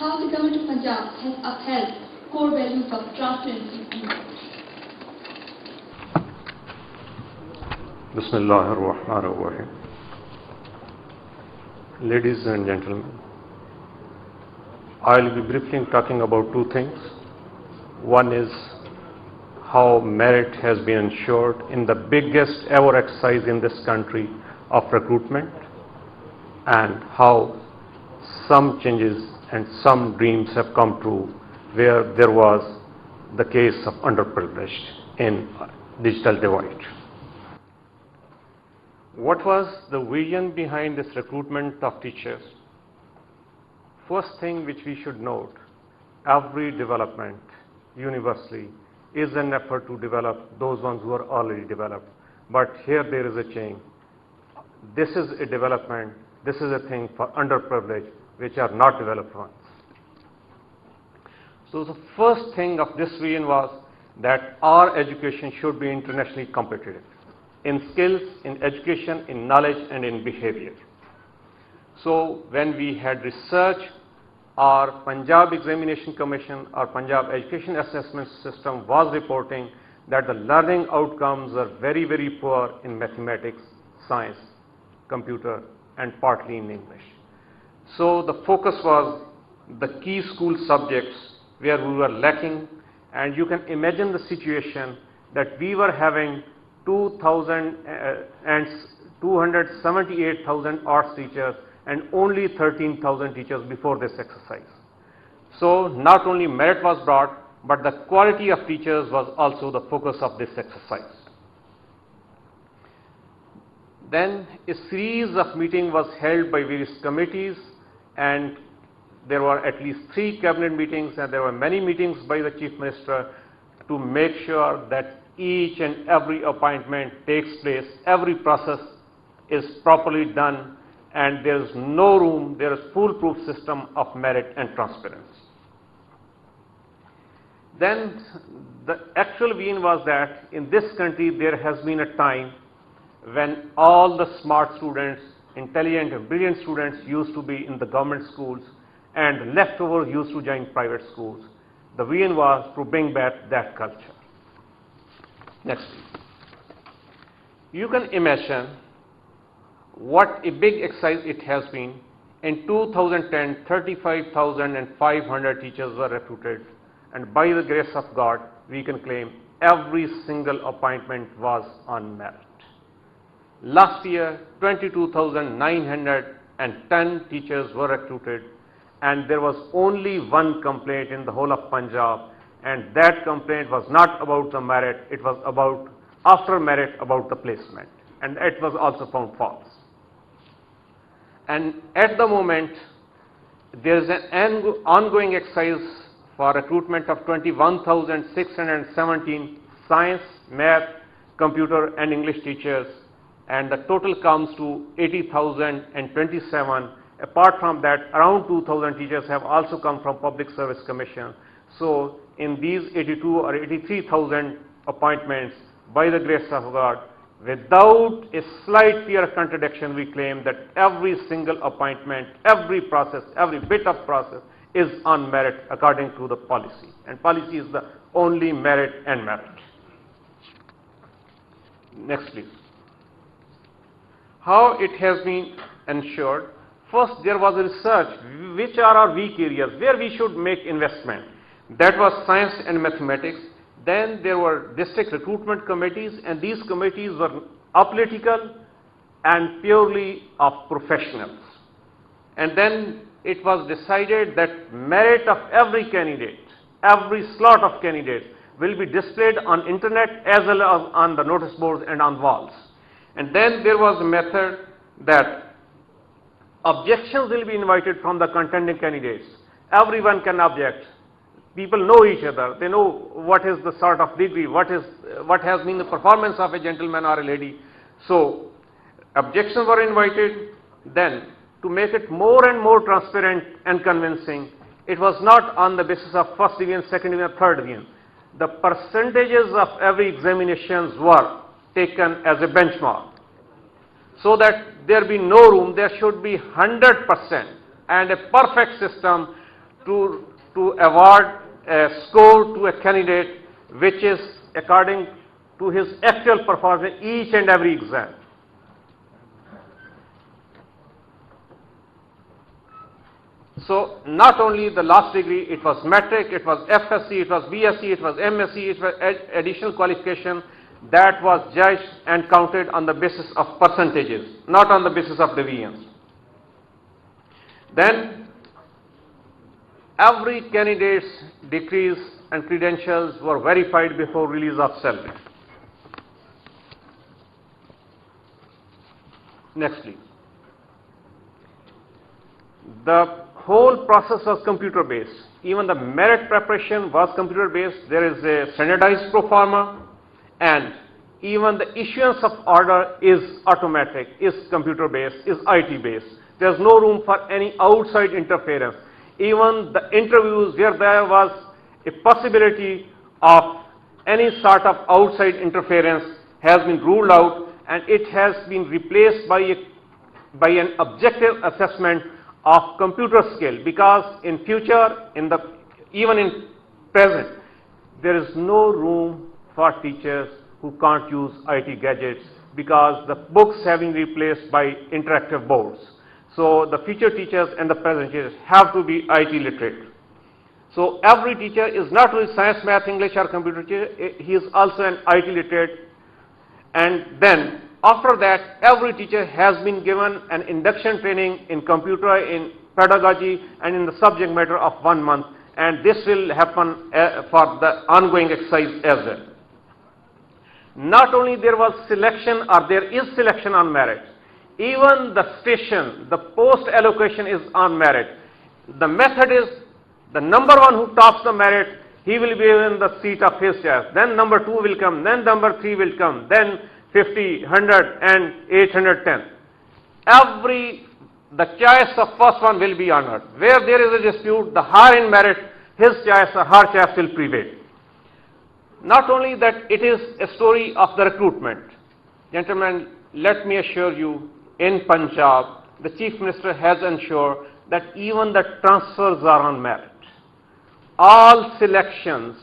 how the government of Punjab has upheld core values of transparency and knowledge. Bismillah ar-Rahman ar-Rahim. Ladies and gentlemen, I will be briefly talking about two things. One is how merit has been ensured in the biggest ever exercise in this country of recruitment, and how some changes and some dreams have come true where there was the case of underprivileged in digital divide. What was the vision behind this recruitment of teachers? First thing which we should note, every development universally is an effort to develop those ones who are already developed. But here there is a change. This is a development, this is a thing for underprivileged, which are not developed ones. So the first thing of this vision was that our education should be internationally competitive in skills, in education, in knowledge, and in behavior. So when we had research, our Punjab Examination Commission, our Punjab Education Assessment System was reporting that the learning outcomes are very, very poor in mathematics, science, computer, and partly in English. So the focus was the key school subjects where we were lacking, and you can imagine the situation that we were having 278,000 arts teachers and only 13,000 teachers before this exercise. So not only merit was brought, but the quality of teachers was also the focus of this exercise. Then a series of meetings was held by various committees, and there were at least 3 cabinet meetings, and there were many meetings by the Chief Minister to make sure that each and every appointment takes place, every process is properly done, and there is no room, there is foolproof system of merit and transparency. Then the actual vision was that in this country there has been a time when all the smart students, intelligent and brilliant students used to be in the government schools and leftovers used to join private schools. The vision was to bring back that culture. Next, please. You can imagine what a big exercise it has been. In 2010, 35,500 teachers were recruited, and by the grace of God, we can claim every single appointment was on merit. Last year, 22,910 teachers were recruited, and there was only one complaint in the whole of Punjab, and that complaint was not about the merit, it was about after merit about the placement, and it was also found false. And at the moment, there is an ongoing exercise for recruitment of 21,617 science, math, computer, and English teachers, and the total comes to 80,027. Apart from that, around 2,000 teachers have also come from Public Service Commission. So in these 82 or 83,000 appointments, by the grace of God, without a slight fear of contradiction, we claim that every single appointment, every process, every bit of process is on merit according to the policy. And policy is the only merit and merit. Next, please. How it has been ensured? First, there was a research, which are our weak areas, where we should make investment. That was science and mathematics. Then there were district recruitment committees, and these committees were apolitical and purely of professionals. And then it was decided that merit of every candidate, every slot of candidates will be displayed on internet as well as on the notice boards and on walls. And then there was a method that objections will be invited from the contending candidates. Everyone can object. People know each other. They know what is the sort of degree, what has been the performance of a gentleman or a lady. So objections were invited. Then to make it more and more transparent and convincing, it was not on the basis of first division, second division, third division. The percentages of every examinations were taken as a benchmark, so that there be no room, there should be 100% and a perfect system to award a score to a candidate which is according to his actual performance each and every exam. So not only the last degree, it was metric, it was FSc, it was BSc, it was MSc, it was additional qualification that was judged and counted on the basis of percentages, not on the basis of deviance. Then every candidate's degrees and credentials were verified before release of salary. Next please. The whole process was computer based. Even the merit preparation was computer based. There is a standardized pro forma, and even the issuance of order is automatic, is computer based, is IT based. There is no room for any outside interference. Even the interviews where there was a possibility of any sort of outside interference has been ruled out, and it has been replaced by an objective assessment of computer skill, because in future, even in present, there is no room for teachers who can't use IT gadgets, because the books have been replaced by interactive boards. So the future teachers and the present teachers have to be IT literate. So every teacher is not only science, math, English or computer teacher, he is also an IT literate. And then after that, every teacher has been given an induction training in computer, in pedagogy and in the subject matter of 1 month, and this will happen for the ongoing exercise as well. Not only there was selection, or there is selection on merit, even the station, the post allocation is on merit. The method is the number one who tops the merit, he will be in the seat of his choice. Then number 2 will come, then number 3 will come, then 50, 100 and 810. The choice of first one will be honored. Where there is a dispute, the higher in merit, his choice or her choice will prevail. Not only that, it is a story of the recruitment. Gentlemen, let me assure you, in Punjab, the Chief Minister has ensured that even the transfers are on merit. All selections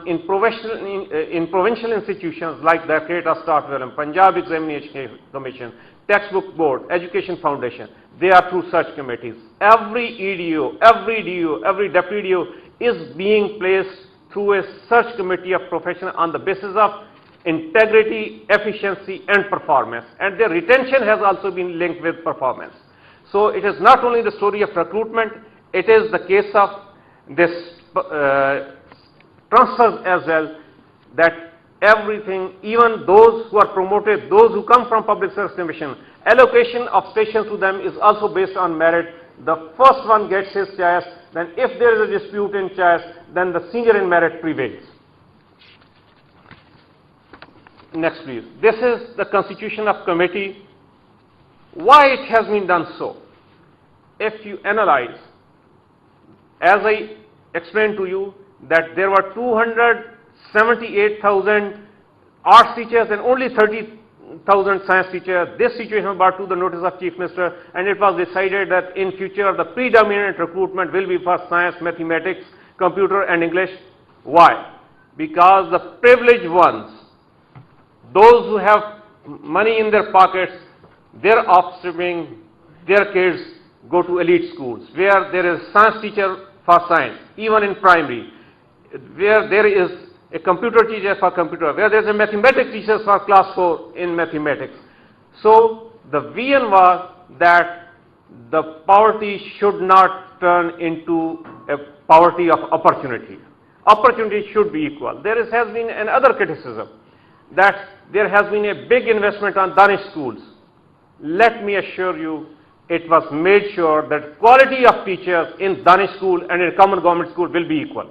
in provincial institutions like the Creator Start Development, Punjab Examination Commission, Textbook Board, Education Foundation, they are through such committees. Every EDO, every DO, every deputy DO is being placed through a search committee of profession on the basis of integrity, efficiency and performance, and their retention has also been linked with performance. So it is not only the story of recruitment, it is the case of this transfers as well, that everything, even those who are promoted, those who come from public service commission, allocation of stations to them is also based on merit. The first one gets his choice, then if there is a dispute in choice, then the senior in merit prevails. Next please. This is the constitution of committee. Why it has been done so? If you analyze, as I explained to you, that there were 278,000 arts teachers and only 30,000 science teachers. This situation was brought to the notice of Chief Minister, and it was decided that in future the predominant recruitment will be for science, mathematics, computer and English. Why? Because the privileged ones, those who have money in their pockets, their offspring, their kids go to elite schools where there is science teacher for science, even in primary, where there is a computer teacher for computer, where there is a mathematics teacher for class 4 in mathematics. So the vision was that the poverty should not turn into a poverty of opportunity. Opportunity should be equal. Has been another criticism that there has been a big investment on Danish schools. Let me assure you, it was made sure that quality of teachers in Danish school and in common government school will be equal.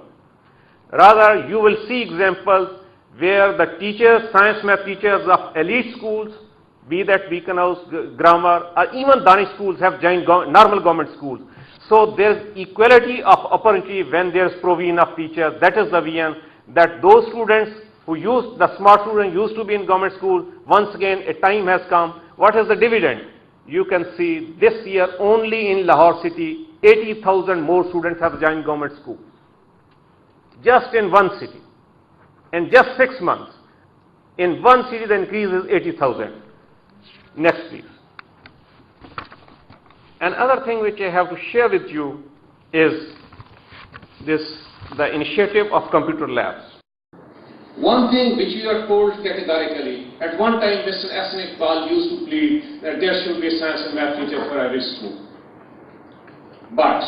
Rather, you will see examples where the teachers, science math teachers of elite schools, be that Beacon House, Grammar, or even Danish schools have joined normal government schools. So there is equality of opportunity when there is provision of teachers. That is the vision, that those students who the smart students used to be in government school, once again a time has come. What is the dividend? You can see this year only in Lahore city, 80,000 more students have joined government school. Just in one city. In just 6 months. In one city the increase is 80,000. Next please. Another thing which I have to share with you is the initiative of computer labs. One thing which we are told categorically, at one time Mr. S. N. Iqbal used to plead that there should be a science and math teacher for every school. But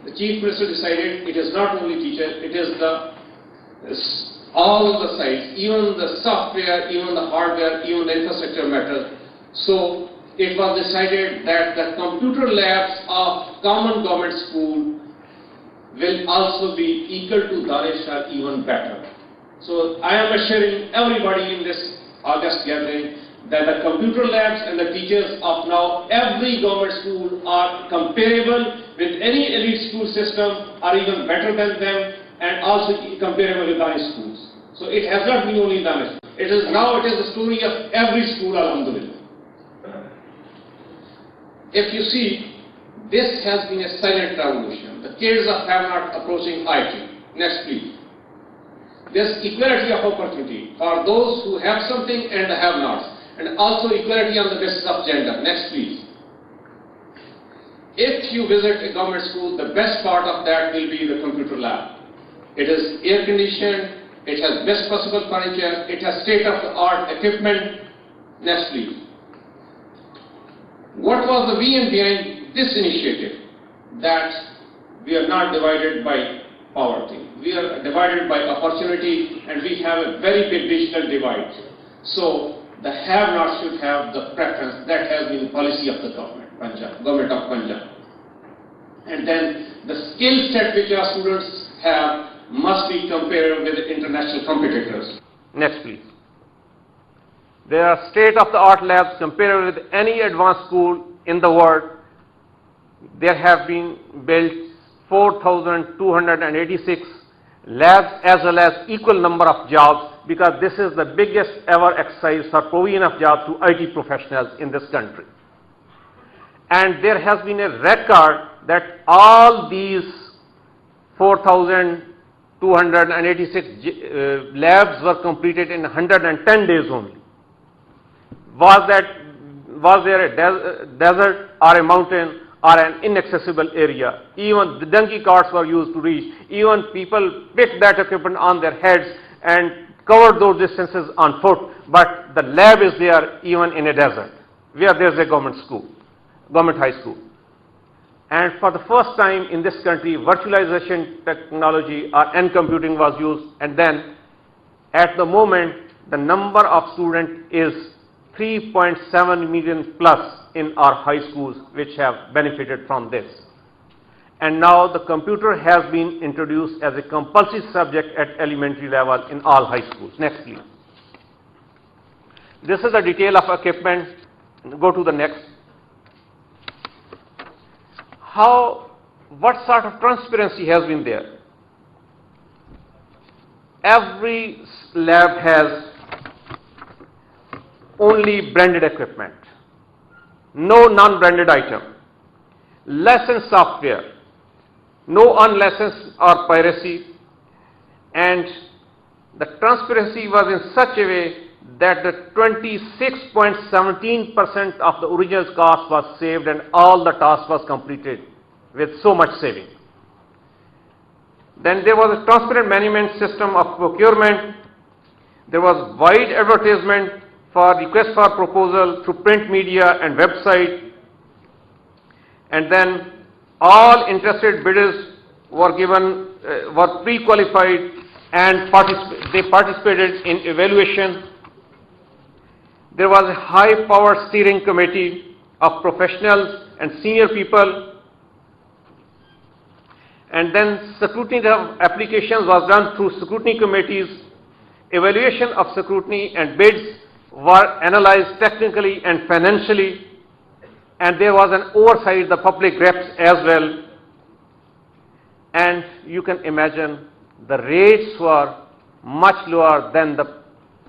the Chief Minister decided it is not only teacher, it is all the sides, even the software, even the hardware, even the infrastructure matters. So it was decided that the computer labs of common government school will also be equal to Danish or even better. So I am assuring everybody in this August gathering that the computer labs and the teachers of now every government school are comparable with any elite school system, or even better than them, and also comparable with Danish schools. So it has not been only Danish. It is the story of every school, alhamdulillah. If you see, this has been a silent revolution. The kids have not approaching IT. Next please. There's equality of opportunity for those who have something and the have-nots, and also equality on the basis of gender. Next please. If you visit a government school, the best part of that will be the computer lab. It is air conditioned, it has best possible furniture, it has state-of-the-art equipment. Next please. What was the vision behind this initiative? That we are not divided by poverty. We are divided by opportunity, and we have a very big digital divide. So the have-nots should have the preference. That has been the policy of the government of Punjab. And then the skill set which our students have must be compared with international competitors. Next please. There are state-of-the-art labs compared with any advanced school in the world. There have been built 4,286 labs as well as equal number of jobs, because this is the biggest ever exercise for provision of jobs to IT professionals in this country. And there has been a record that all these 4,286 labs were completed in 110 days only. Was there a desert or a mountain or an inaccessible area? Even the donkey carts were used to reach. Even people picked that equipment on their heads and covered those distances on foot. But the lab is there even in a desert, where there is a government school, government high school. And for the first time in this country, virtualization technology or N computing was used. And then at the moment, the number of students is 3.7 million plus in our high schools which have benefited from this. And now the computer has been introduced as a compulsory subject at elementary level in all high schools. Next please. This is a detail of equipment. Go to the next. What sort of transparency has been there? Every lab has only branded equipment, no non-branded item, licensed software, no unlicensed or piracy, and the transparency was in such a way that the 26.17% of the original cost was saved and all the task was completed with so much saving. Then there was a transparent management system of procurement. There was wide advertisement for request for proposal through print media and website. And then all interested bidders were were pre-qualified and they participated in evaluation. There was a high-powered steering committee of professionals and senior people. And then scrutiny of applications was done through scrutiny committees. Evaluation of scrutiny and bids were analyzed technically and financially. And there was an oversight, the public reps as well. And you can imagine the rates were much lower than the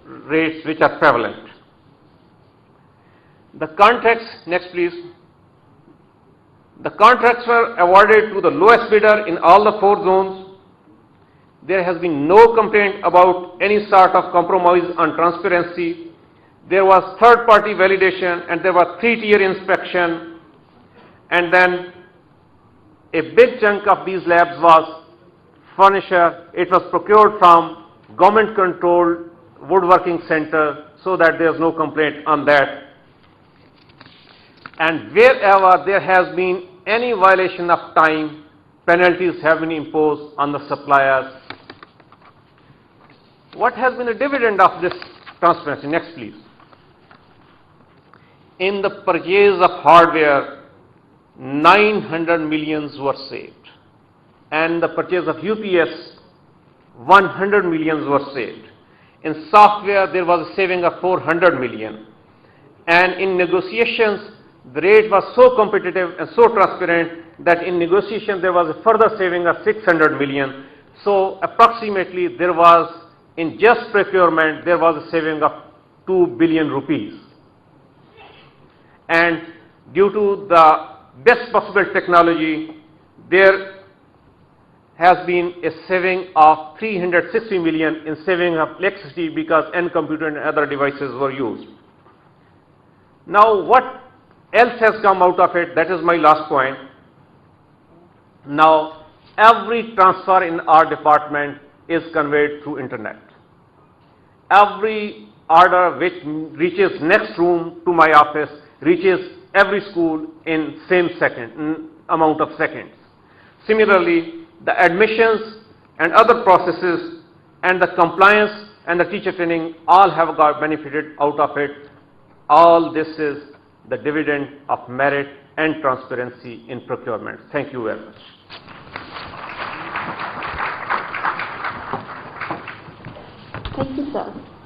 rates which are prevalent. The context, next please. The contracts were awarded to the lowest bidder in all the 4 zones. There has been no complaint about any sort of compromise on transparency. There was third-party validation, and there was 3-tier inspection, and then a big chunk of these labs was furniture. It was procured from government-controlled woodworking center, so that there is no complaint on that. And wherever there has been any violation of time, penalties have been imposed on the suppliers. What has been the dividend of this transparency? Next, please. In the purchase of hardware, 900 millions were saved. And the purchase of UPS, 100 millions were saved. In software, there was a saving of 400 million. And in negotiations, the rate was so competitive and so transparent that in negotiation there was a further saving of 600 million. So approximately there was, in just procurement, there was a saving of 2 billion rupees. And due to the best possible technology, there has been a saving of 360 million in saving of electricity because end computer and other devices were used. Now what else has come out of it? That is my last point. Now every transfer in our department is conveyed through internet. Every order which reaches next room to my office reaches every school in same amount of seconds. Similarly, the admissions and other processes and the compliance and the teacher training all have got benefited out of it. All this is the dividend of merit and transparency in procurement. Thank you very much. Thank you, sir.